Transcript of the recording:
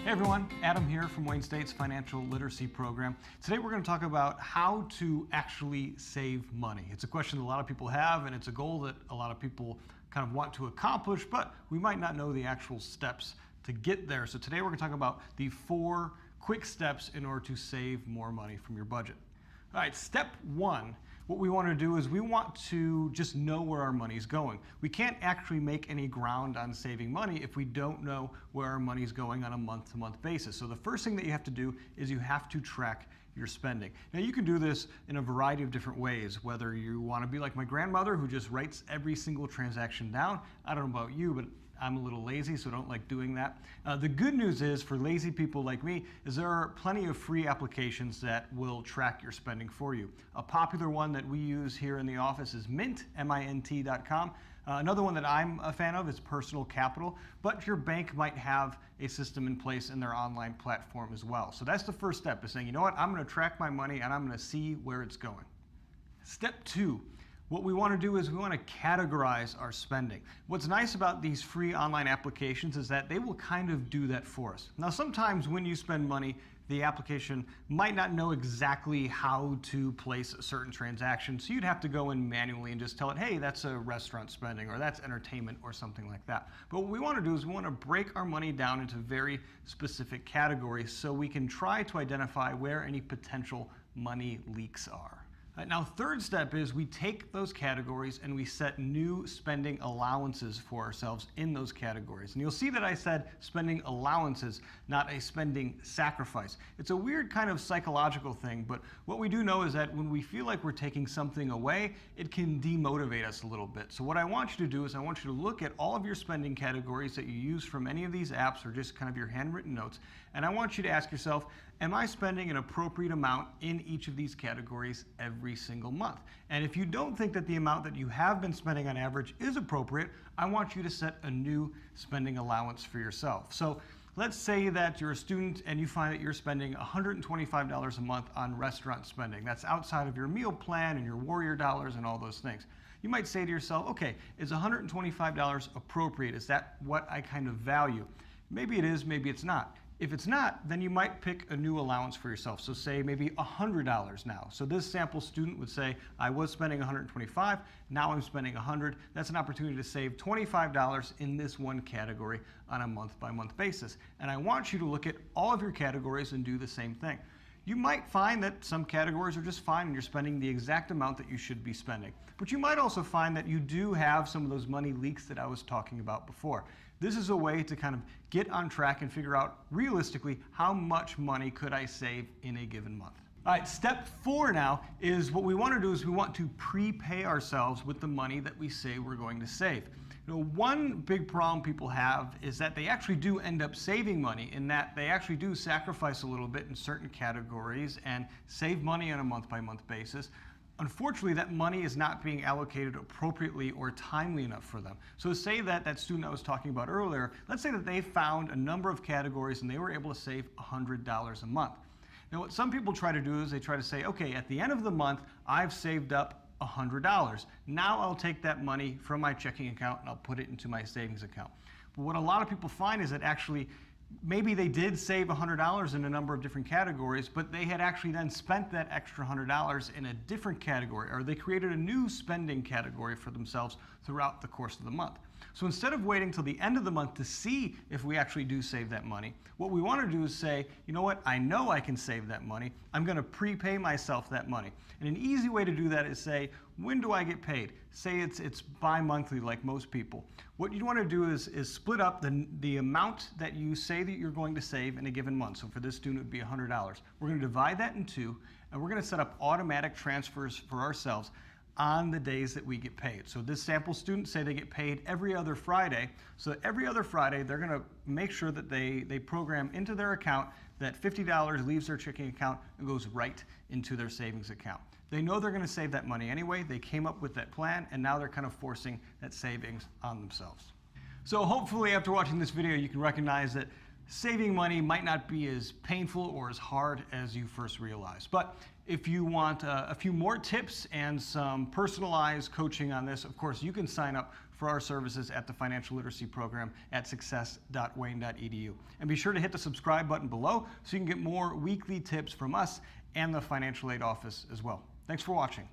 Hey everyone, Adam here from Wayne State's Financial Literacy Program. Today we're going to talk about how to actually save money. It's a question that a lot of people have, and it's a goal that a lot of people kind of want to accomplish, but we might not know the actual steps to get there. So today we're going to talk about the 4 quick steps in order to save more money from your budget. All right, step 1. What we want to do is we want to just know where our money's going. We can't actually make any ground on saving money if we don't know where our money's going on a month-to-month basis. So the first thing that you have to do is you have to track your spending. Now you can do this in a variety of different ways, whether you want to be like my grandmother who just writes every single transaction down. I don't know about you, but I'm a little lazy, so I don't like doing that. The good news is for lazy people like me is there are plenty of free applications that will track your spending for you. A popular one that we use here in the office is Mint, mint.com. Another one that I'm a fan of is Personal Capital, but your bank might have a system in place in their online platform as well. So that's the first step, is saying, you know what, I'm going to track my money and I'm going to see where it's going. Step 2. What we want to do is we want to categorize our spending. What's nice about these free online applications is that they will kind of do that for us. Now, sometimes when you spend money, the application might not know exactly how to place a certain transaction, so you'd have to go in manually and just tell it, hey, that's a restaurant spending, or that's entertainment, or something like that. But what we want to do is we want to break our money down into very specific categories so we can try to identify where any potential money leaks are. Now, third step is we take those categories and we set new spending allowances for ourselves in those categories. And you'll see that I said spending allowances, not a spending sacrifice. It's a weird kind of psychological thing, but what we do know is that when we feel like we're taking something away, it can demotivate us a little bit. So what I want you to do is I want you to look at all of your spending categories that you use from any of these apps or just kind of your handwritten notes, and I want you to ask yourself, am I spending an appropriate amount in each of these categories every single month? And if you don't think that the amount that you have been spending on average is appropriate, I want you to set a new spending allowance for yourself. So let's say that you're a student and you find that you're spending $125 a month on restaurant spending. That's outside of your meal plan and your warrior dollars and all those things. You might say to yourself, okay, is $125 appropriate? Is that what I kind of value? Maybe it is, maybe it's not. If it's not, then you might pick a new allowance for yourself. So say maybe $100 now. So this sample student would say, I was spending $125, now I'm spending $100. That's an opportunity to save $25 in this one category on a month-by-month basis. And I want you to look at all of your categories and do the same thing. You might find that some categories are just fine and you're spending the exact amount that you should be spending. But you might also find that you do have some of those money leaks that I was talking about before. This is a way to kind of get on track and figure out realistically how much money could I save in a given month. All right, step 4 now is what we want to do is we want to prepay ourselves with the money that we say we're going to save. You know, one big problem people have is that they actually do end up saving money, in that they actually do sacrifice a little bit in certain categories and save money on a month-by-month basis. Unfortunately, that money is not being allocated appropriately or timely enough for them. So say that that student I was talking about earlier, let's say that they found a number of categories and they were able to save $100 a month. Now, what some people try to do is they try to say, okay, at the end of the month, I've saved up $100. Now I'll take that money from my checking account and I'll put it into my savings account. But what a lot of people find is that actually maybe they did save $100 in a number of different categories, but they had actually then spent that extra $100 in a different category, or they created a new spending category for themselves throughout the course of the month. So instead of waiting till the end of the month to see if we actually do save that money, what we want to do is say, you know what, I know I can save that money. I'm going to prepay myself that money. And an easy way to do that is say, when do I get paid? Say it's bi-monthly like most people. What you want to do is split up the amount that you say that you're going to save in a given month. So for this student, it would be $100. We're going to divide that in 2, and we're going to set up automatic transfers for ourselves on the days that we get paid. So this sample student, say they get paid every other Friday. So every other Friday, they're going to make sure that they program into their account that $50 leaves their checking account and goes right into their savings account. They know they're going to save that money anyway. They came up with that plan, and now they're kind of forcing that savings on themselves. So hopefully after watching this video, you can recognize that saving money might not be as painful or as hard as you first realized. But if you want a few more tips and some personalized coaching on this, of course, you can sign up for our services at the Financial Literacy Program at success.wayne.edu. And be sure to hit the subscribe button below so you can get more weekly tips from us and the Financial Aid Office as well. Thanks for watching.